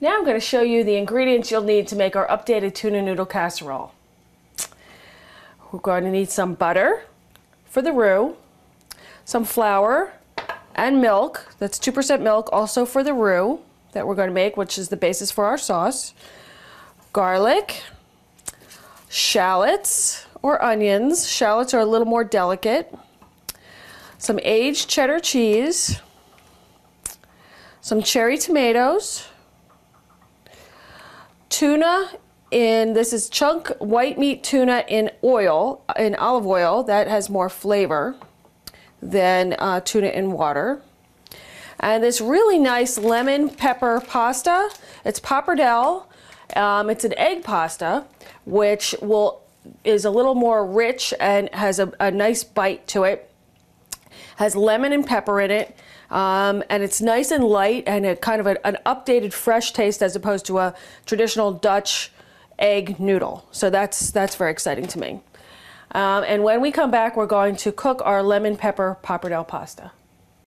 Now I'm going to show you the ingredients you'll need to make our updated tuna noodle casserole. We're going to need some butter for the roux, some flour and milk, that's 2% milk, also for the roux that we're going to make, which is the basis for our sauce, garlic, shallots or onions. Shallots are a little more delicate, some aged cheddar cheese, some cherry tomatoes, tuna this is chunk white meat tuna in olive oil. That has more flavor than tuna in water. And this really nice lemon pepper pasta. It's pappardelle. It's an egg pasta, which is a little more rich and has a nice bite to it. Has lemon and pepper in it. And it's nice and light and a kind of an updated fresh taste as opposed to a traditional Dutch egg noodle. So that's very exciting to me. And when we come back, we're going to cook our lemon pepper pappardelle pasta.